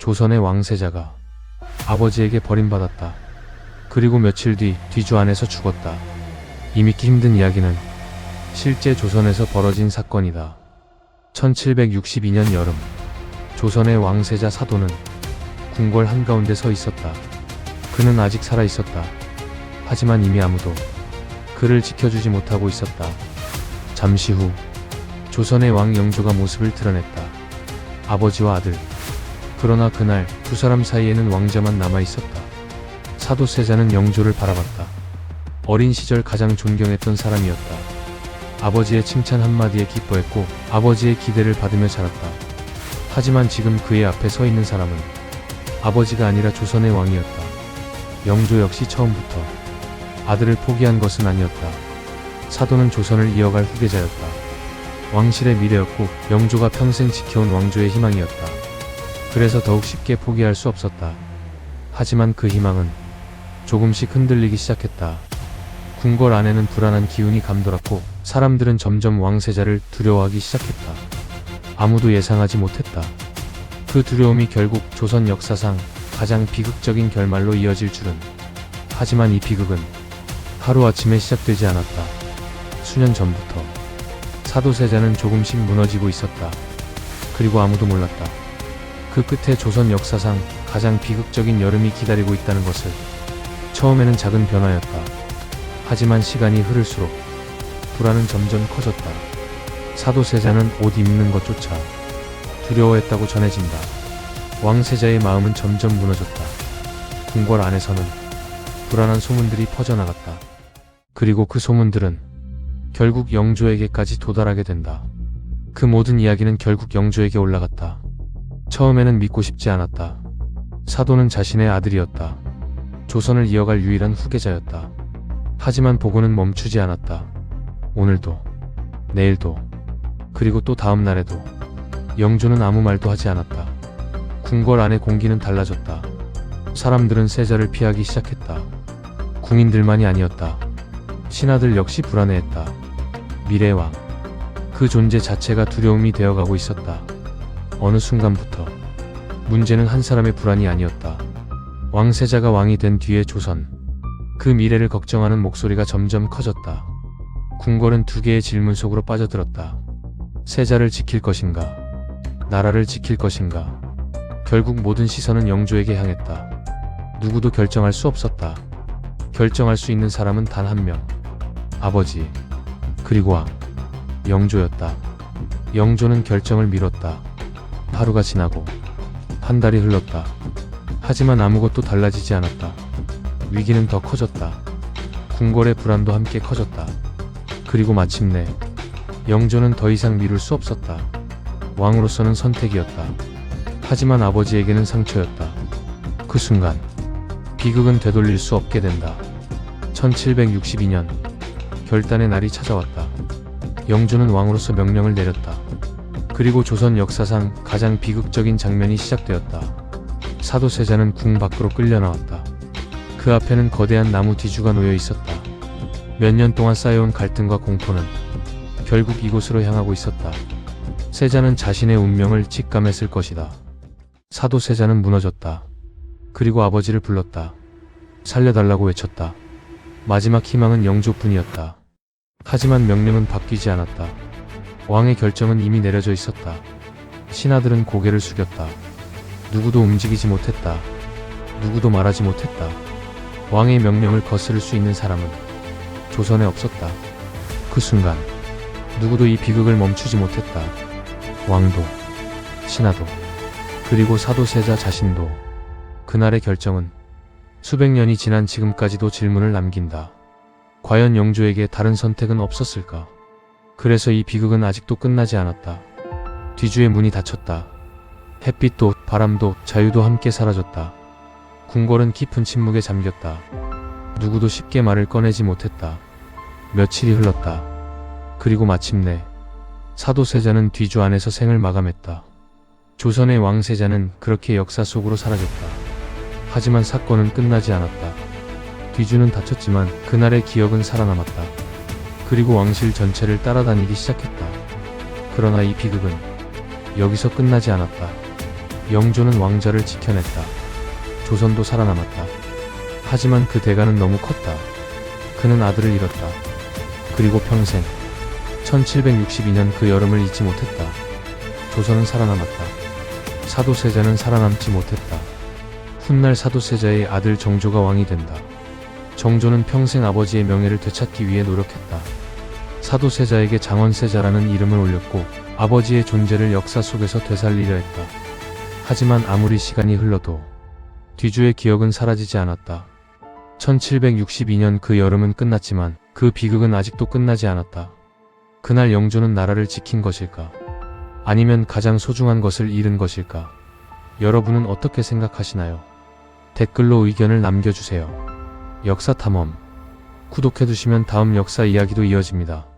조선의 왕세자가 아버지에게 버림받았다. 그리고 며칠 뒤 뒤주 안에서 죽었다. 이 믿기 힘든 이야기는 실제 조선에서 벌어진 사건이다. 1762년 여름, 조선의 왕세자 사도는 궁궐 한가운데 서 있었다. 그는 아직 살아 있었다. 하지만 이미 아무도 그를 지켜주지 못하고 있었다. 잠시 후 조선의 왕 영조가 모습을 드러냈다. 아버지와 아들. 그러나 그날 두 사람 사이에는 왕자만 남아 있었다. 사도세자는 영조를 바라봤다. 어린 시절 가장 존경했던 사람이었다. 아버지의 칭찬 한마디에 기뻐했고 아버지의 기대를 받으며 자랐다. 하지만 지금 그의 앞에 서 있는 사람은 아버지가 아니라 조선의 왕이었다. 영조 역시 처음부터 아들을 포기한 것은 아니었다. 사도는 조선을 이어갈 후계자였다. 왕실의 미래였고 영조가 평생 지켜온 왕조의 희망이었다. 그래서 더욱 쉽게 포기할 수 없었다. 하지만 그 희망은 조금씩 흔들리기 시작했다. 궁궐 안에는 불안한 기운이 감돌았고 사람들은 점점 왕세자를 두려워하기 시작했다. 아무도 예상하지 못했다. 그 두려움이 결국 조선 역사상 가장 비극적인 결말로 이어질 줄은. 하지만 이 비극은 하루아침에 시작되지 않았다. 수년 전부터 사도세자는 조금씩 무너지고 있었다. 그리고 아무도 몰랐다. 그 끝에 조선 역사상 가장 비극적인 여름이 기다리고 있다는 것을. 처음에는 작은 변화였다. 하지만 시간이 흐를수록 불안은 점점 커졌다. 사도세자는 옷 입는 것조차 두려워했다고 전해진다. 왕세자의 마음은 점점 무너졌다. 궁궐 안에서는 불안한 소문들이 퍼져나갔다. 그리고 그 소문들은 결국 영조에게까지 도달하게 된다. 그 모든 이야기는 결국 영조에게 올라갔다. 처음에는 믿고 싶지 않았다. 사도는 자신의 아들이었다. 조선을 이어갈 유일한 후계자였다. 하지만 보고는 멈추지 않았다. 오늘도, 내일도, 그리고 또 다음 날에도 영조는 아무 말도 하지 않았다. 궁궐 안의 공기는 달라졌다. 사람들은 세자를 피하기 시작했다. 궁인들만이 아니었다. 신하들 역시 불안해했다. 미래의 왕, 그 존재 자체가 두려움이 되어가고 있었다. 어느 순간부터 문제는 한 사람의 불안이 아니었다. 왕세자가 왕이 된 뒤의 조선, 그 미래를 걱정하는 목소리가 점점 커졌다. 궁궐은 두 개의 질문 속으로 빠져들었다. 세자를 지킬 것인가? 나라를 지킬 것인가? 결국 모든 시선은 영조에게 향했다. 누구도 결정할 수 없었다. 결정할 수 있는 사람은 단 한 명. 아버지, 그리고 왕, 영조였다. 영조는 결정을 미뤘다. 하루가 지나고 한 달이 흘렀다. 하지만 아무것도 달라지지 않았다. 위기는 더 커졌다. 궁궐의 불안도 함께 커졌다. 그리고 마침내 영조는 더 이상 미룰 수 없었다. 왕으로서는 선택이었다. 하지만 아버지에게는 상처였다. 그 순간 비극은 되돌릴 수 없게 된다. 1762년 결단의 날이 찾아왔다. 영조는 왕으로서 명령을 내렸다. 그리고 조선 역사상 가장 비극적인 장면이 시작되었다. 사도세자는 궁 밖으로 끌려 나왔다. 그 앞에는 거대한 나무 뒤주가 놓여 있었다. 몇 년 동안 쌓여온 갈등과 공포는 결국 이곳으로 향하고 있었다. 세자는 자신의 운명을 직감했을 것이다. 사도세자는 무너졌다. 그리고 아버지를 불렀다. 살려달라고 외쳤다. 마지막 희망은 영조뿐이었다. 하지만 명령은 바뀌지 않았다. 왕의 결정은 이미 내려져 있었다. 신하들은 고개를 숙였다. 누구도 움직이지 못했다. 누구도 말하지 못했다. 왕의 명령을 거스를 수 있는 사람은 조선에 없었다. 그 순간 누구도 이 비극을 멈추지 못했다. 왕도, 신하도, 그리고 사도세자 자신도. 그날의 결정은 수백 년이 지난 지금까지도 질문을 남긴다. 과연 영조에게 다른 선택은 없었을까? 그래서 이 비극은 아직도 끝나지 않았다. 뒤주의 문이 닫혔다. 햇빛도 바람도 자유도 함께 사라졌다. 궁궐은 깊은 침묵에 잠겼다. 누구도 쉽게 말을 꺼내지 못했다. 며칠이 흘렀다. 그리고 마침내 사도세자는 뒤주 안에서 생을 마감했다. 조선의 왕세자는 그렇게 역사 속으로 사라졌다. 하지만 사건은 끝나지 않았다. 뒤주는 다쳤지만 그날의 기억은 살아남았다. 그리고 왕실 전체를 따라다니기 시작했다. 그러나 이 비극은 여기서 끝나지 않았다. 영조는 왕자를 지켜냈다. 조선도 살아남았다. 하지만 그 대가는 너무 컸다. 그는 아들을 잃었다. 그리고 평생 1762년 그 여름을 잊지 못했다. 조선은 살아남았다. 사도세자는 살아남지 못했다. 훗날 사도세자의 아들 정조가 왕이 된다. 정조는 평생 아버지의 명예를 되찾기 위해 노력했다. 사도세자에게 장원세자라는 이름을 올렸고 아버지의 존재를 역사 속에서 되살리려 했다. 하지만 아무리 시간이 흘러도 뒤주의 기억은 사라지지 않았다. 1762년 그 여름은 끝났지만 그 비극은 아직도 끝나지 않았다. 그날 영조는 나라를 지킨 것일까? 아니면 가장 소중한 것을 잃은 것일까? 여러분은 어떻게 생각하시나요? 댓글로 의견을 남겨주세요. 역사탐험 구독해두시면 다음 역사 이야기도 이어집니다.